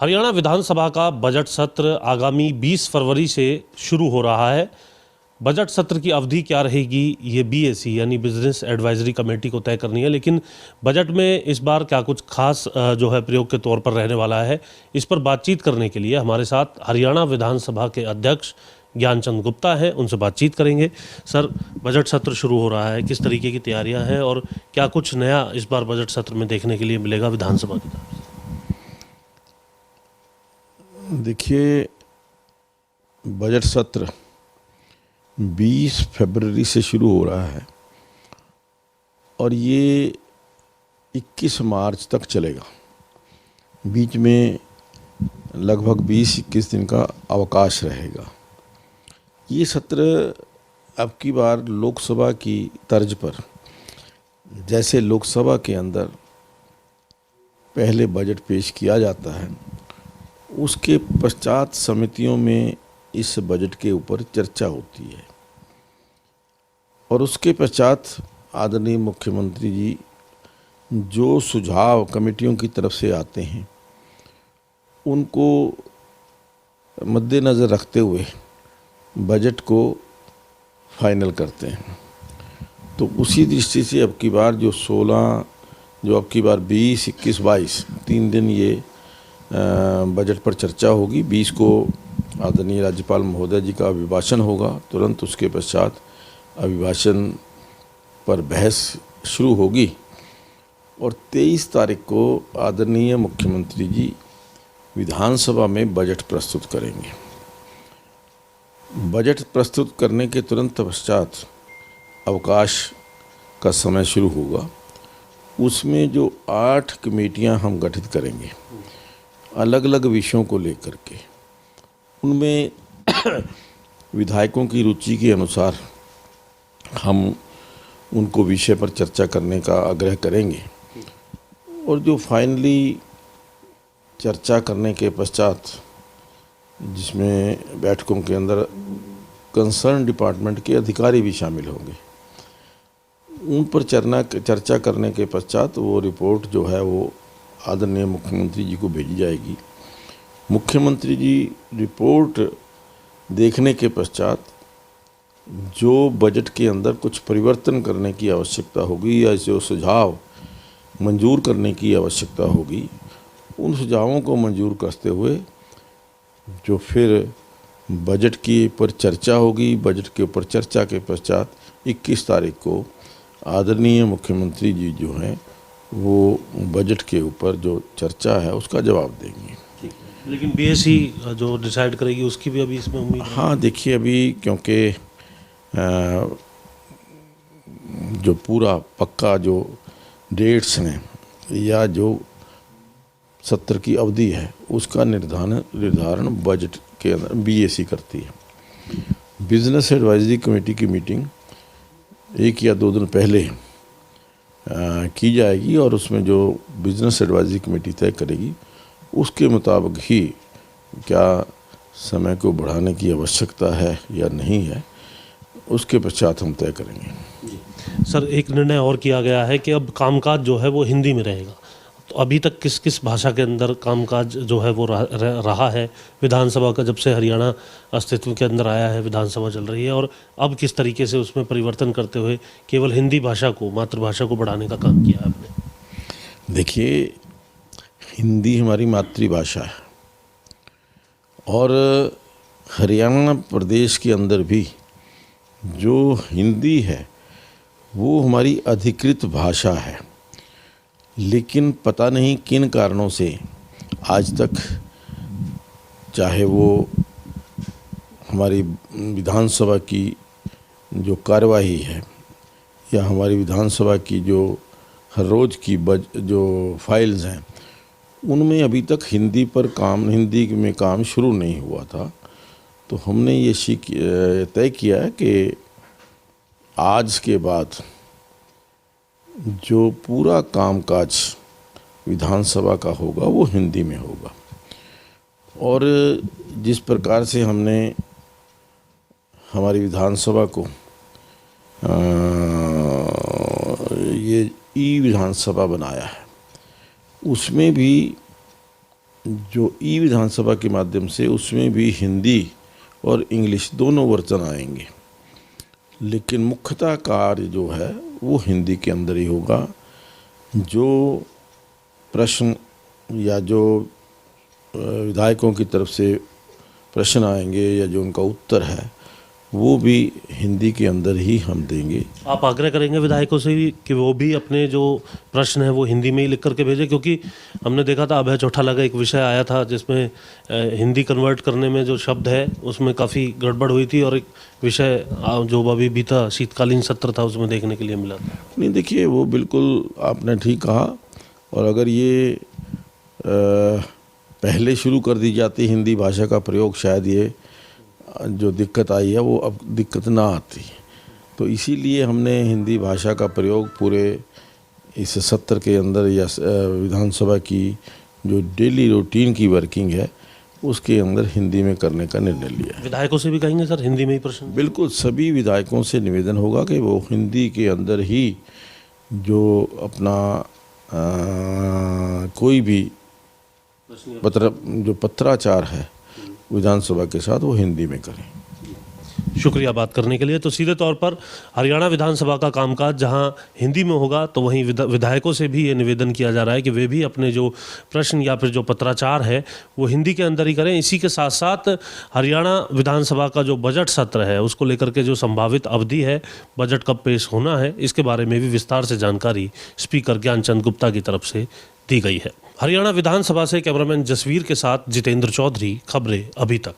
हरियाणा विधानसभा का बजट सत्र आगामी 20 फरवरी से शुरू हो रहा है। बजट सत्र की अवधि क्या रहेगी ये बीएसी यानी बिजनेस एडवाइजरी कमेटी को तय करनी है, लेकिन बजट में इस बार क्या कुछ खास जो है प्रयोग के तौर पर रहने वाला है, इस पर बातचीत करने के लिए हमारे साथ हरियाणा विधानसभा के अध्यक्ष ज्ञानचंद गुप्ता हैं। उनसे बातचीत करेंगे। सर, बजट सत्र शुरू हो रहा है, किस तरीके की तैयारियां हैं और क्या कुछ नया इस बार बजट सत्र में देखने के लिए मिलेगा विधानसभा की तरफ से? देखिए, बजट सत्र 20 फरवरी से शुरू हो रहा है और ये 21 मार्च तक चलेगा। बीच में लगभग 20-21 दिन का अवकाश रहेगा। ये सत्र अब की बार लोकसभा की तर्ज पर, जैसे लोकसभा के अंदर पहले बजट पेश किया जाता है, उसके पश्चात समितियों में इस बजट के ऊपर चर्चा होती है और उसके पश्चात आदरणीय मुख्यमंत्री जी जो सुझाव कमेटियों की तरफ से आते हैं उनको मद्देनज़र रखते हुए बजट को फाइनल करते हैं। तो उसी दृष्टि से अब की बार जो 20, 21, 22 3 दिन ये बजट पर चर्चा होगी। 20 को आदरणीय राज्यपाल महोदय जी का अभिभाषण होगा, तुरंत उसके पश्चात अभिभाषण पर बहस शुरू होगी और 23 तारीख को आदरणीय मुख्यमंत्री जी विधानसभा में बजट प्रस्तुत करेंगे। बजट प्रस्तुत करने के तुरंत पश्चात अवकाश का समय शुरू होगा। उसमें जो 8 कमेटियां हम गठित करेंगे अलग अलग विषयों को लेकर के, उनमें विधायकों की रुचि के अनुसार हम उनको विषय पर चर्चा करने का आग्रह करेंगे और जो फाइनली चर्चा करने के पश्चात जिसमें बैठकों के अंदर कंसर्न डिपार्टमेंट के अधिकारी भी शामिल होंगे, उन पर चर्चा करने के पश्चात वो रिपोर्ट जो है वो आदरणीय मुख्यमंत्री जी को भेजी जाएगी। मुख्यमंत्री जी रिपोर्ट देखने के पश्चात जो बजट के अंदर कुछ परिवर्तन करने की आवश्यकता होगी या जो सुझाव मंजूर करने की आवश्यकता होगी, उन सुझावों को मंजूर करते हुए जो फिर बजट के ऊपर चर्चा होगी। बजट के ऊपर चर्चा के पश्चात 21 तारीख को आदरणीय मुख्यमंत्री जी जो हैं वो बजट के ऊपर जो चर्चा है उसका जवाब देंगे। लेकिन बीएससी जो डिसाइड करेगी उसकी भी अभी इसमें उम्मीद है? हाँ, देखिए, अभी क्योंकि जो पूरा पक्का जो डेट्स हैं या जो सत्र की अवधि है उसका निर्धारण बजट के अंदर बीएसी करती है। बिजनेस एडवाइजरी कमेटी की मीटिंग 1 या 2 दिन पहले की जाएगी और उसमें जो बिजनेस एडवाइजरी कमेटी तय करेगी उसके मुताबिक ही क्या समय को बढ़ाने की आवश्यकता है या नहीं है, उसके पश्चात हम तय करेंगे। सर, एक निर्णय और किया गया है कि अब कामकाज जो है वो हिंदी में रहेगा। तो अभी तक किस किस भाषा के अंदर कामकाज जो है वो रहा है विधानसभा का, जब से हरियाणा अस्तित्व के अंदर आया है, विधानसभा चल रही है, और अब किस तरीके से उसमें परिवर्तन करते हुए केवल हिंदी भाषा को, मातृभाषा को बढ़ाने का काम किया आपने? देखिए, हिंदी हमारी मातृभाषा है और हरियाणा प्रदेश के अंदर भी जो हिंदी है वो हमारी अधिकृत भाषा है, लेकिन पता नहीं किन कारणों से आज तक, चाहे वो हमारी विधानसभा की जो कार्यवाही है या हमारी विधानसभा की जो हर रोज़ की जो फाइल्स हैं, उनमें अभी तक हिंदी में काम शुरू नहीं हुआ था। तो हमने ये तय किया है कि आज के बाद जो पूरा कामकाज विधानसभा का होगा वो हिंदी में होगा। और जिस प्रकार से हमने हमारी विधानसभा को ये ई विधानसभा बनाया है, उसमें भी जो ई विधानसभा के माध्यम से उसमें भी हिंदी और इंग्लिश दोनों वर्जन आएंगे, लेकिन मुख्यतः कार्य जो है वो हिंदी के अंदर ही होगा। जो प्रश्न या जो विधायकों की तरफ से प्रश्न आएंगे या जो उनका उत्तर है वो भी हिंदी के अंदर ही हम देंगे। आप आग्रह करेंगे विधायकों से भी कि वो भी अपने जो प्रश्न है वो हिंदी में ही लिख करके भेजें, क्योंकि हमने देखा था अभय चौटाला का एक विषय आया था जिसमें हिंदी कन्वर्ट करने में जो शब्द है उसमें काफ़ी गड़बड़ हुई थी, और एक विषय जो अभी बीता शीतकालीन सत्र था उसमें देखने के लिए मिला था। नहीं, देखिए वो बिल्कुल आपने ठीक कहा, और अगर ये पहले शुरू कर दी जाती हिंदी भाषा का प्रयोग, शायद ये जो दिक्कत आई है वो अब दिक्कत ना आती। तो इसीलिए हमने हिंदी भाषा का प्रयोग पूरे इस सत्र के अंदर या विधानसभा की जो डेली रूटीन की वर्किंग है उसके अंदर हिंदी में करने का निर्णय लिया है। विधायकों से भी कहेंगे सर हिंदी में ही प्रश्न? बिल्कुल, सभी विधायकों से निवेदन होगा कि वो हिंदी के अंदर ही जो अपना कोई भी पत्राचार है विधानसभा के साथ वो हिंदी में करें। शुक्रिया बात करने के लिए। तो सीधे तौर पर हरियाणा विधानसभा का कामकाज जहां हिंदी में होगा, तो वहीं विधायकों से भी ये निवेदन किया जा रहा है कि वे भी अपने जो प्रश्न या फिर जो पत्राचार है वो हिंदी के अंदर ही करें। इसी के साथ साथ हरियाणा विधानसभा का जो बजट सत्र है उसको लेकर के जो संभावित अवधि है, बजट कब पेश होना है, इसके बारे में भी विस्तार से जानकारी स्पीकर ज्ञानचंद गुप्ता की तरफ से दी गई है। हरियाणा विधानसभा से कैमरामैन जसवीर के साथ जितेंद्र चौधरी, खबरें अभी तक।